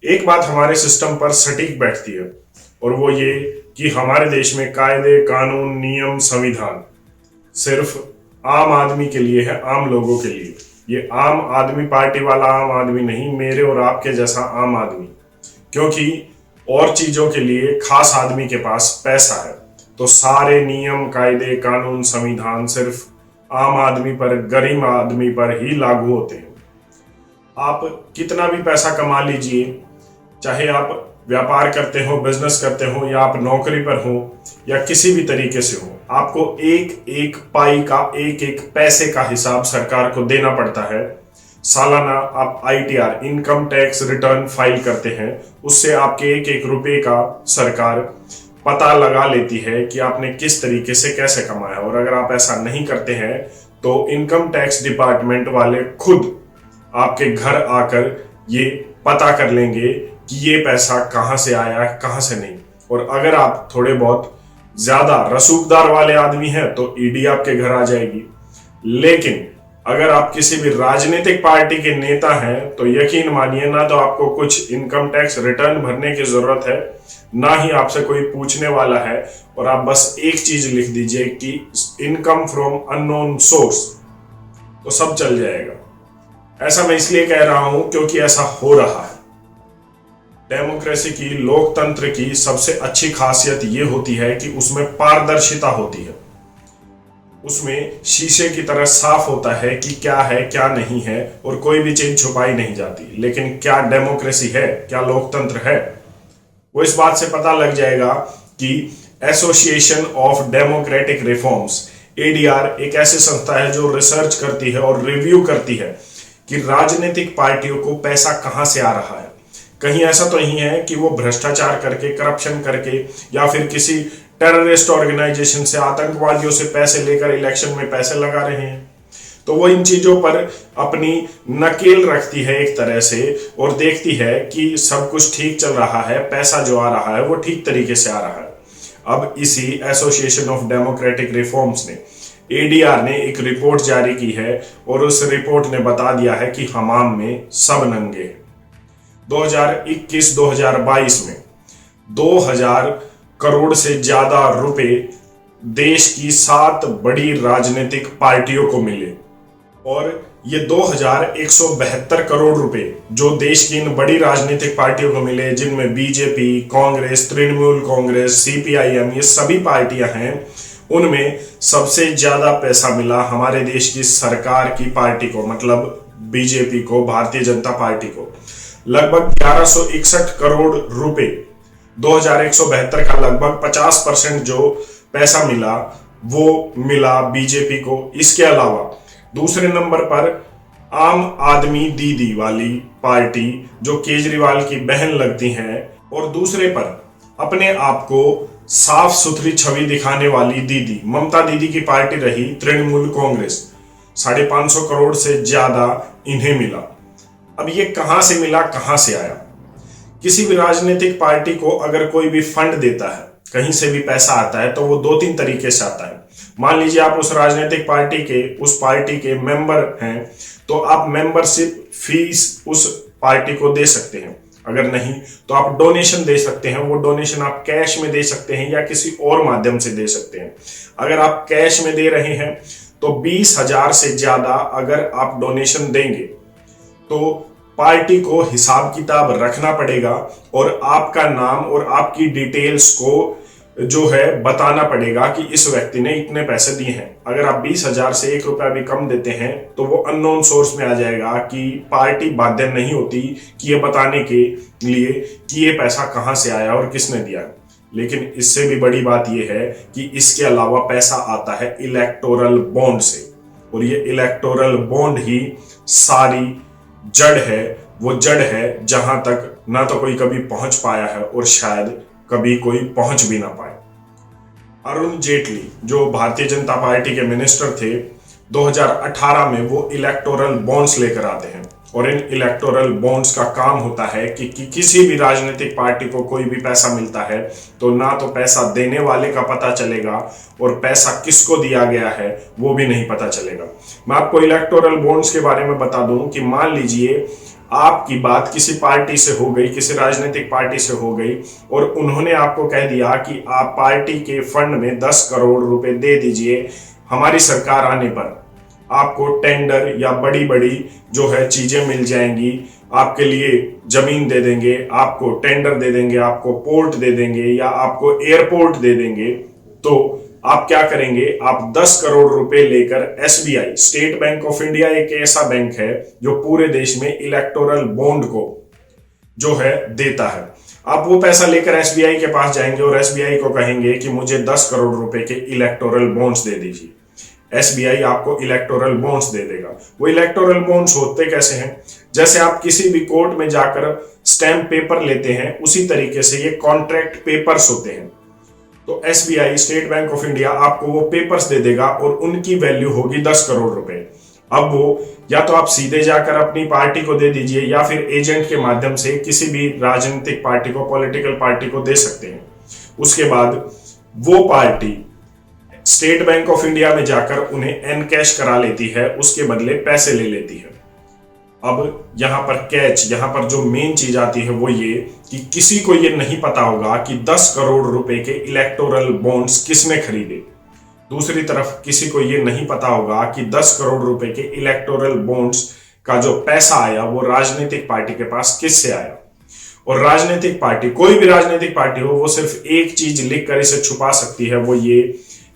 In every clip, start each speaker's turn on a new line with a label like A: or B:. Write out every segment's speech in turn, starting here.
A: एक बात हमारे सिस्टम पर सटीक बैठती है और वो ये कि हमारे देश में कायदे कानून नियम संविधान सिर्फ आम आदमी के लिए है, आम लोगों के लिए। ये आम आदमी पार्टी वाला आम आदमी नहीं, मेरे और आपके जैसा आम आदमी। क्योंकि और चीजों के लिए खास आदमी के पास पैसा है, तो सारे नियम कायदे कानून संविधान सिर्फ आम आदमी पर, गरीब आदमी पर ही लागू होते हैं। आप कितना भी पैसा कमा लीजिए, चाहे आप व्यापार करते हो, बिजनेस करते हो, या आप नौकरी पर हो, या किसी भी तरीके से हो, आपको एक एक पाई का, एक एक पैसे का हिसाब सरकार को देना पड़ता है। सालाना आप ITR income tax return file करते हैं, उससे आपके एक एक रुपए का सरकार पता लगा लेती है कि आपने किस तरीके से कैसे कमाया। और अगर आप ऐसा नहीं करते हैं तो इनकम टैक्स डिपार्टमेंट वाले खुद आपके घर आकर ये पता कर लेंगे कि ये पैसा कहां से आया है, कहां से नहीं। और अगर आप थोड़े बहुत ज्यादा रसूखदार वाले आदमी हैं तो ईडी आपके घर आ जाएगी। लेकिन अगर आप किसी भी राजनीतिक पार्टी के नेता हैं तो यकीन मानिए, ना तो आपको कुछ इनकम टैक्स रिटर्न भरने की जरूरत है, ना ही आपसे कोई पूछने वाला है। और आप बस एक चीज लिख दीजिए कि इनकम फ्रॉम अननोन सोर्स, तो सब चल जाएगा। ऐसा मैं इसलिए कह रहा हूं क्योंकि ऐसा हो रहा है। डेमोक्रेसी की, लोकतंत्र की सबसे अच्छी खासियत यह होती है कि उसमें पारदर्शिता होती है। उसमें शीशे की तरह साफ होता है कि क्या है क्या नहीं है, और कोई भी चीज छुपाई नहीं जाती। लेकिन क्या डेमोक्रेसी है, क्या लोकतंत्र है, वो इस बात से पता लग जाएगा कि association of democratic reforms ADR एक ऐसी संस्था है जो रिसर्च करती है और रिव्यू करती है कि राजनीतिक पार्टियों को पैसा कहां से आ रहा है। कहीं ऐसा तो नहीं है कि वो भ्रष्टाचार करके, करप्शन करके, या फिर किसी टेररिस्ट ऑर्गेनाइजेशन से, आतंकवादियों से पैसे लेकर इलेक्शन में पैसे लगा रहे हैं। तो वो इन चीजों पर अपनी नकेल रखती है एक तरह से, और देखती है कि सब कुछ ठीक चल रहा है, पैसा जो आ रहा है वो ठीक तरीके से आ रहा है। अब इसी एसोसिएशन ऑफ डेमोक्रेटिक रिफॉर्म्स ने, ADR ने एक रिपोर्ट जारी की है, और उस रिपोर्ट ने बता दिया है कि हमाम में सब नंगे हैं। 2021-2022 में 2000 करोड़ से ज्यादा रुपए देश की 7 बड़ी राजनीतिक पार्टियों को मिले, और ये 2172 करोड़ रुपए जो देश की इन बड़ी राजनीतिक पार्टियों को मिले, जिनमें बीजेपी, कांग्रेस, तृणमूल कांग्रेस, CPIM, ये सभी पार्टियां हैं, उनमेमें सबसे ज्यादा पैसा मिला हमारे देश की सरकार की पार्टी को, मतलब बीजेपी को, भारतीय जनता पार्टी को। लगभग 1161 करोड़ रुपए, 2172 का लगभग 50% जो पैसा मिला वो मिला बीजेपी को। इसके अलावा दूसरे नंबर पर आम आदमी दीदी वाली पार्टी, जो केजरीवाल की बहन लगती हैं, और दूसरे पर अपने आप को साफ सुथरी छवि दिखाने वाली दीदी, ममता दीदी की पार्टी रही तृणमूल कांग्रेस। 550 करोड़ से ज्यादा इन्हें मिला। अब ये कहां से मिला, कहां से आया? किसी भी राजनीतिक पार्टी को अगर कोई भी फंड देता है, कहीं से भी पैसा आता है, तो वो 2-3 तरीके से आता है। मान लीजिए आप उस राजनीतिक पार्टी के, उस पार्टी के मेंबर हैं, तो आप मेंबरशिप फीस उस पार्टी को दे सकते हैं। अगर नहीं तो आप डोनेशन दे सकते हैं। वो डोनेशन आप कैश में दे सकते हैं या किसी और माध्यम से दे सकते हैं। अगर आप कैश में दे रहे हैं तो 20,000 से ज्यादा अगर आप डोनेशन देंगे तो पार्टी को हिसाब किताब रखना पड़ेगा, और आपका नाम और आपकी डिटेल्स को जो है बताना पड़ेगा कि इस व्यक्ति ने इतने पैसे दिए हैं। अगर आप 20,000 से 1 रुपया भी कम देते हैं तो वो अननोन सोर्स में आ जाएगा कि पार्टी बाध्य नहीं होती कि ये बताने के लिए कि ये पैसा कहां से आया और किसने दिया। लेकिन इससे भी बड़ी बात यह है कि इसके अलावा पैसा आता है इलेक्टोरल बॉन्ड से, और ये इलेक्टोरल बॉन्ड ही सारी जड़ है। वो जड़ है जहां तक ना तो कोई कभी पहुंच पाया है और शायद कभी कोई पहुंच भी ना पाए। अरुण जेटली जो भारतीय जनता पार्टी के मिनिस्टर थे, 2018 में वो इलेक्टोरल बॉन्ड्स लेकर आते हैं, और इन इलेक्टोरल बॉन्ड्स का काम होता है कि किसी भी राजनीतिक पार्टी को कोई भी पैसा मिलता है तो ना तो पैसा देने वाले का पता चलेगा, और पैसा किसको दिया गया है वो भी नहीं पता चलेगा। मैं आपको इलेक्टोरल बॉन्ड्स के बारे में बता दूं कि मान लीजिए आपकी बात किसी पार्टी से हो गई, किसी राजनीतिक पार्टी से हो गई, और उन्होंने आपको कह दिया कि आप पार्टी के फंड में 10 करोड़ रुपए दे दीजिए, हमारी सरकार आने पर आपको टेंडर या बड़ी बड़ी जो है चीजें मिल जाएंगी, आपके लिए जमीन दे देंगे, आपको टेंडर दे देंगे, आपको पोर्ट दे देंगे या आपको एयरपोर्ट दे देंगे, तो आप क्या करेंगे? आप 10 करोड़ रुपए लेकर SBI, state bank of India एक ऐसा बैंक है जो पूरे देश में इलेक्टोरल बॉन्ड को जो है देता है, आप वो पैसा लेकर एसबीआई के पास जाएंगे और एसबीआई को कहेंगे कि मुझे 10 करोड़ रुपए के इलेक्टोरल बॉन्ड्स दे दीजिए। एसबीआई आपको इलेक्टोरल बॉन्ड्स दे देगा। वो इलेक्टोरल बॉन्ड्स होते कैसे हैं? जैसे आप किसी भी कोर्ट में जाकर स्टैम्प पेपर लेते हैं, उसी तरीके से ये कॉन्ट्रैक्ट पेपर्स होते हैं। तो SBI, state bank of India, आपको वो पेपर्स दे देगा और उनकी वैल्यू होगी 10 करोड़ रुपए। अब वो या तो आप सीधे जाकर अपनी पार्टी को दे दीजिए या फिर एजेंट के माध्यम से किसी भी राजनीतिक पार्टी को, पॉलिटिकल पार्टी को दे सकते हैं। उसके बाद वो party state bank of India में जाकर उन्हें एनकैश करा लेती है, उसके बदले पैसे ले लेती है। अब यहां पर कैच, यहां पर जो मेन चीज आती है वो ये कि किसी को ये नहीं पता होगा कि 10 करोड़ रुपए के इलेक्टोरल बॉन्ड्स किसने खरीदे। दूसरी तरफ किसी को ये नहीं पता होगा कि 10 करोड़ रुपए के इलेक्टोरल बॉन्ड्स का जो पैसा आया वो राजनीतिक पार्टी के पास किससे आया। और राजनीतिक पार्टी, कोई भी राजनीतिक पार्टी हो, वो सिर्फ एक चीज लिखकर इसे छुपा सकती है, वो ये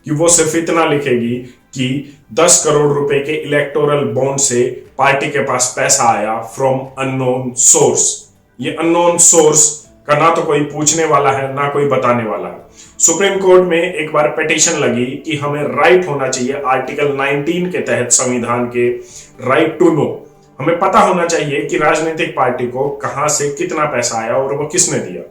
A: कि वो सिर्फ इतना लिखेगी कि 10 करोड़ रुपए के इलेक्टोरल बॉन्ड से पार्टी के पास पैसा आया फ्रॉम अननोन सोर्स। ये अननोन सोर्स का ना तो कोई पूछने वाला है ना कोई बताने वाला है। सुप्रीम कोर्ट में एक बार पिटीशन लगी कि हमें राइट होना चाहिए, आर्टिकल 19 के तहत संविधान के, राइट टू नो, हमें पता होना चाहिए कि राजनीतिक पार्टी को कहां से कितना पैसा आया और वो किसने दिया।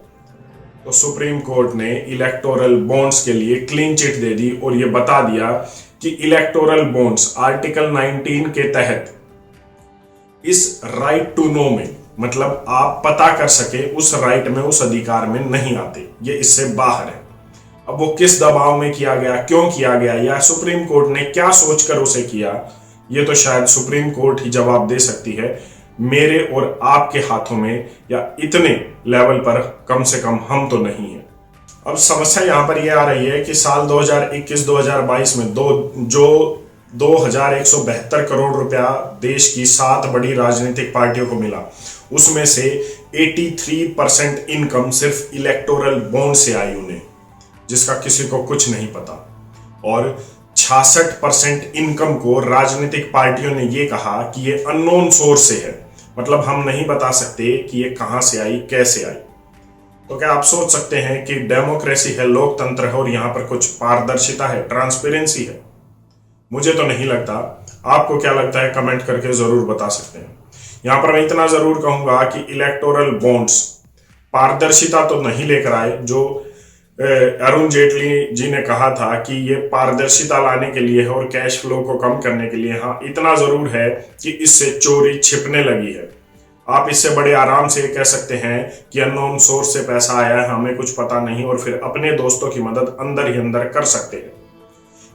A: तो सुप्रीम कोर्ट ने इलेक्टोरल बॉन्ड्स के लिए क्लीन चिट दे दी और ये बता दिया कि इलेक्टोरल बॉन्ड्स आर्टिकल 19 के तहत इस राइट टू नो में, मतलब आप पता कर सके, उस राइट में, उस अधिकार में नहीं आते, ये इससे बाहर है। अब वो किस दबाव में किया गया, क्यों किया गया, या सुप्रीम कोर्ट ने क्या सोचकर उसे किया, ये तो शायद सुप्रीम कोर्ट ही जवाब दे सकती है। मेरे और आपके हाथों में या इतने लेवल पर कम से कम हम तो नहीं है। अब समस्या यहां पर यह आ रही है कि साल 2021-2022 में 2172 करोड़ रुपया देश की 7 बड़ी राजनीतिक पार्टियों को मिला, उसमें से 83% इनकम सिर्फ इलेक्टोरल बॉन्ड से आई उन्हें, जिसका किसी को कुछ नहीं पता। और 66% इनकम को राजनीतिक पार्टियों ने ये कहा कि ये अननोन सोर्स से है, मतलब हम नहीं बता सकते कि ये कहां से आई, कैसे आई। तो क्या आप सोच सकते हैं कि डेमोक्रेसी है, लोकतंत्र है और यहां पर कुछ पारदर्शिता है, ट्रांसपेरेंसी है? मुझे तो नहीं लगता। आपको क्या लगता है? कमेंट करके जरूर बता सकते हैं। यहां पर मैं इतना जरूर कहूंगा कि इलेक्टोरल बॉन्ड्स पारदर्शिता तो नहीं लेकर आए, जो अरुण जेटली जी ने कहा था कि ये पारदर्शिता लाने के लिए है और कैश फ्लो को कम करने के लिए। हाँ, इतना जरूर है कि इससे चोरी छिपने लगी है। आप इससे बड़े आराम से कह सकते हैं कि अननोन सोर्स से पैसा आया है, हमें कुछ पता नहीं, और फिर अपने दोस्तों की मदद अंदर ही अंदर कर सकते हैं।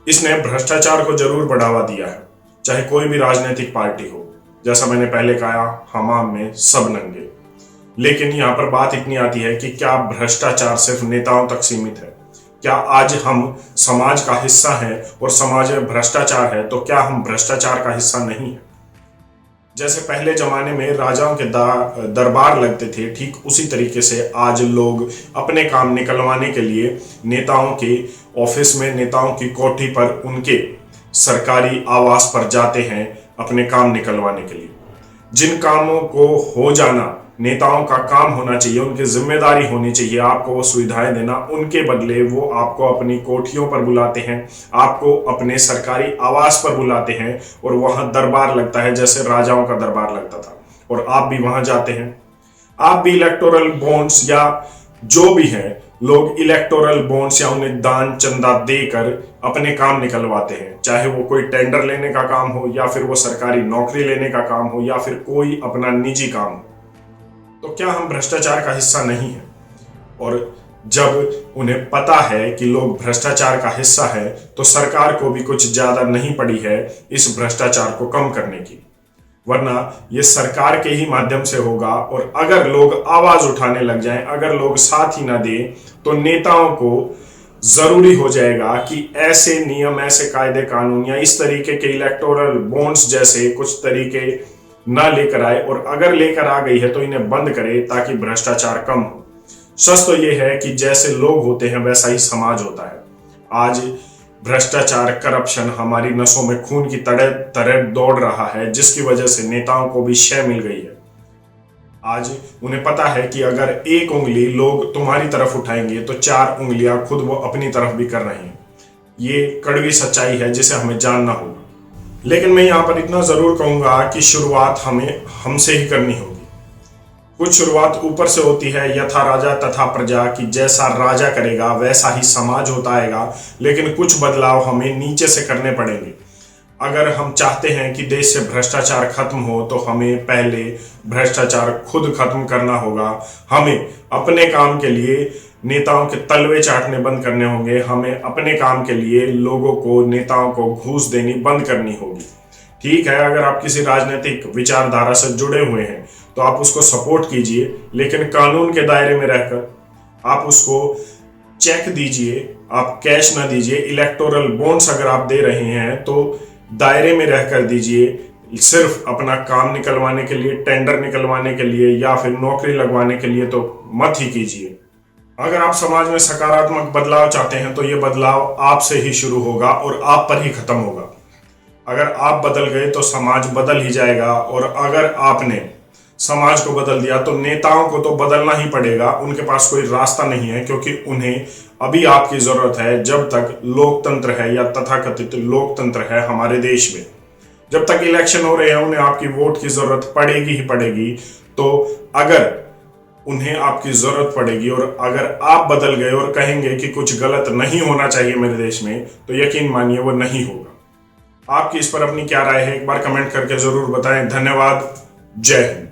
A: इसने भ्रष्टाचार को जरूर बढ़ावा दिया है, चाहे कोई भी राजनीतिक पार्टी हो। जैसा मैंने पहले कहा, हमाम में सब नंगे। लेकिन यहां पर बात इतनी आती है कि क्या भ्रष्टाचार सिर्फ नेताओं तक सीमित है? क्या आज हम समाज का हिस्सा हैं और समाज में भ्रष्टाचार है, तो क्या हम भ्रष्टाचार का हिस्सा नहीं है? जैसे पहले जमाने में राजाओं के दरबार लगते थे, ठीक उसी तरीके से आज लोग अपने काम निकलवाने के लिए नेताओं के ऑफिस में, नेताओं की कोठी पर, उनके सरकारी आवास पर जाते हैं अपने काम निकलवाने के लिए। जिन कामों को हो जाना नेताओं का काम होना चाहिए, उनकी जिम्मेदारी होनी चाहिए आपको वो सुविधाएं देना, उनके बदले वो आपको अपनी कोठियों पर बुलाते हैं, आपको अपने सरकारी आवास पर बुलाते हैं और वहां दरबार लगता है, जैसे राजाओं का दरबार लगता था, और आप भी वहां जाते हैं। आप भी इलेक्टोरल बॉन्ड्स या जो भी है, लोग इलेक्टोरल बॉन्ड्स या उन्हें दान चंदा देकर अपने काम निकलवाते हैं, चाहे वो कोई टेंडर लेने का काम हो या फिर वो सरकारी नौकरी लेने का काम हो या फिर कोई अपना निजी काम हो। तो क्या हम भ्रष्टाचार का हिस्सा नहीं है? और जब उन्हें पता है कि लोग भ्रष्टाचार का हिस्सा है, तो सरकार को भी कुछ ज्यादा नहीं पड़ी है इस भ्रष्टाचार को कम करने की। वरना ये सरकार के ही माध्यम से होगा। और अगर लोग आवाज उठाने लग जाएं, अगर लोग साथ ही ना दें, तो नेताओं को जरूरी हो जाएगा कि ऐसे नियम, ऐसे कायदे कानून या इस तरीके के इलेक्टोरल बॉन्ड्स जैसे कुछ तरीके ना लेकर आए, और अगर लेकर आ गई है तो इन्हें बंद करे ताकि भ्रष्टाचार कम हो। सच तो यह है कि जैसे लोग होते हैं वैसा ही समाज होता है। आज भ्रष्टाचार, करप्शन हमारी नसों में खून की तरह दौड़ रहा है, जिसकी वजह से नेताओं को भी शय मिल गई है। आज उन्हें पता है कि अगर एक उंगली लोग तुम्हारी तरफ उठाएंगे तो 4 उंगलियां खुद वो अपनी तरफ भी कर रहे हैं। ये कड़वी सच्चाई है जिसे हमें जानना होगा। लेकिन मैं यहां पर इतना जरूर कहूंगा कि शुरुआत हमें हमसे ही करनी होगी। कुछ शुरुआत ऊपर से होती है, यथा राजा तथा प्रजा, की जैसा राजा करेगा वैसा ही समाज होता आएगा। लेकिन कुछ बदलाव हमें नीचे से करने पड़ेंगे। अगर हम चाहते हैं कि देश से भ्रष्टाचार खत्म हो तो हमें पहले भ्रष्टाचार खुद खत्म करना होगा। हमें अपने काम के लिए नेताओं के तलवे चाटने बंद करने होंगे। हमें अपने काम के लिए लोगों को, नेताओं को घूस देनी बंद करनी होगी। ठीक है, अगर आप किसी राजनीतिक विचारधारा से जुड़े हुए हैं तो आप उसको सपोर्ट कीजिए, लेकिन कानून के दायरे में रहकर आप उसको चेक दीजिए, आप कैश ना दीजिए। इलेक्टोरल बॉन्ड्स अगर आप दे रहे हैं तो दायरे में रहकर दीजिए। सिर्फ अपना काम निकलवाने के लिए, टेंडर निकलवाने के लिए या फिर नौकरी लगवाने के लिए तो मत ही कीजिए। अगर आप समाज में सकारात्मक बदलाव चाहते हैं तो ये बदलाव आपसे ही शुरू होगा और आप पर ही खत्म होगा। अगर आप बदल गए तो समाज बदल ही जाएगा, और अगर आपने समाज को बदल दिया तो नेताओं को तो बदलना ही पड़ेगा। उनके पास कोई रास्ता नहीं है, क्योंकि उन्हें अभी आपकी जरूरत है। जब तक लोकतंत्र है या तथाकथित लोकतंत्र है हमारे देश में, जब तक इलेक्शन हो रहे हैं, उन्हें आपकी वोट की जरूरत पड़ेगी ही पड़ेगी। तो अगर उन्हें आपकी जरूरत पड़ेगी और अगर आप बदल गए और कहेंगे कि कुछ गलत नहीं होना चाहिए मेरे देश में, तो यकीन मानिए वो नहीं होगा। आपकी इस पर अपनी क्या राय है, एक बार कमेंट करके जरूर बताएं। धन्यवाद। जय हिंद।